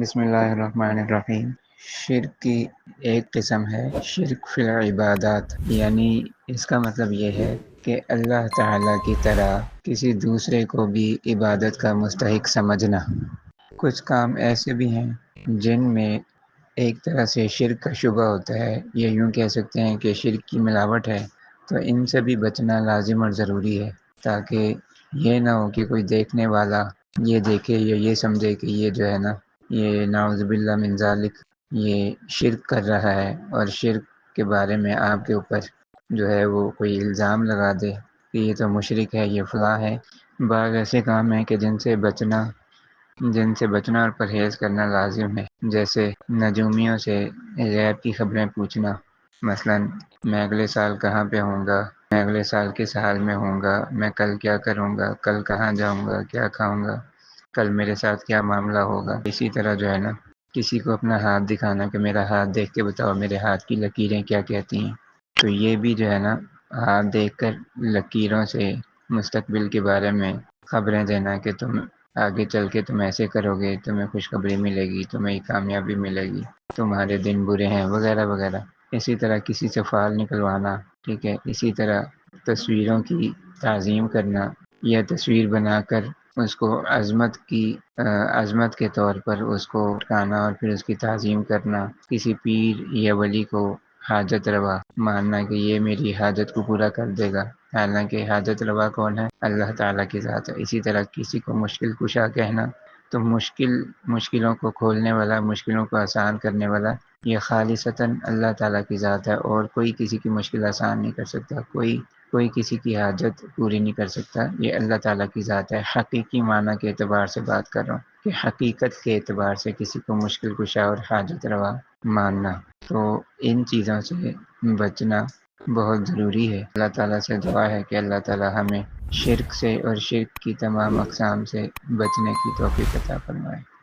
بسم اللہ الرحمن الرحیم۔ شرک کی ایک قسم ہے شرک فی العبادات، یعنی اس کا مطلب یہ ہے کہ اللہ تعالیٰ کی طرح کسی دوسرے کو بھی عبادت کا مستحق سمجھنا۔ کچھ کام ایسے بھی ہیں جن میں ایک طرح سے شرک کا شبہ ہوتا ہے، یا یوں کہہ سکتے ہیں کہ شرک کی ملاوٹ ہے، تو ان سے بھی بچنا لازم اور ضروری ہے، تاکہ یہ نہ ہو کہ کوئی دیکھنے والا یہ دیکھے یا یہ سمجھے کہ یہ جو ہے نا، یہ نعوذ باللہ من ذالک یہ شرک کر رہا ہے، اور شرک کے بارے میں آپ کے اوپر جو ہے وہ کوئی الزام لگا دے کہ یہ تو مشرک ہے، یہ فلاں ہے۔ بعض ایسے کام ہیں کہ جن سے بچنا اور پرہیز کرنا لازم ہے، جیسے نجومیوں سے غیب کی خبریں پوچھنا، مثلا میں اگلے سال کہاں پہ ہوں گا، میں اگلے سال کس حال میں ہوں گا، میں کل کیا کروں گا، کل کہاں جاؤں گا، کیا کھاؤں گا، کل میرے ساتھ کیا معاملہ ہوگا۔ اسی طرح جو ہے نا، کسی کو اپنا ہاتھ دکھانا کہ میرا ہاتھ دیکھ کے بتاؤ میرے ہاتھ کی لکیریں کیا کہتی ہیں، تو یہ بھی جو ہے نا، ہاتھ دیکھ کر لکیروں سے مستقبل کے بارے میں خبریں دینا کہ تم آگے چل کے تم ایسے کرو گے، تمہیں خوشخبری ملے گی، تمہیں کامیابی ملے گی، تمہارے دن برے ہیں، وغیرہ وغیرہ۔ اسی طرح کسی سے فال نکلوانا، ٹھیک ہے۔ اسی طرح تصویروں کی تعظیم کرنا، یا تصویر بنا کر اس کو عظمت کے طور پر اس کو اٹھانا اور پھر اس کی تعظیم کرنا، کسی پیر یا ولی کو حاجت روا ماننا کہ یہ میری حاجت کو پورا کر دے گا، حالانکہ حاجت روا کون ہے؟ اللہ تعالیٰ کی ذات ہے۔ اسی طرح کسی کو مشکل کشا کہنا، تو مشکلوں کو کھولنے والا، مشکلوں کو آسان کرنے والا یہ خالصتاً اللہ تعالیٰ کی ذات ہے، اور کوئی کسی کی مشکل آسان نہیں کر سکتا، کوئی کسی کی حاجت پوری نہیں کر سکتا، یہ اللہ تعالیٰ کی ذات ہے۔ حقیقی معنی کے اعتبار سے بات کر رہا ہوں کہ حقیقت کے اعتبار سے کسی کو مشکل کشا اور حاجت روا ماننا، تو ان چیزوں سے بچنا بہت ضروری ہے۔ اللہ تعالیٰ سے دعا ہے کہ اللہ تعالیٰ ہمیں شرک سے اور شرک کی تمام اقسام سے بچنے کی توفیق عطا فرمائے۔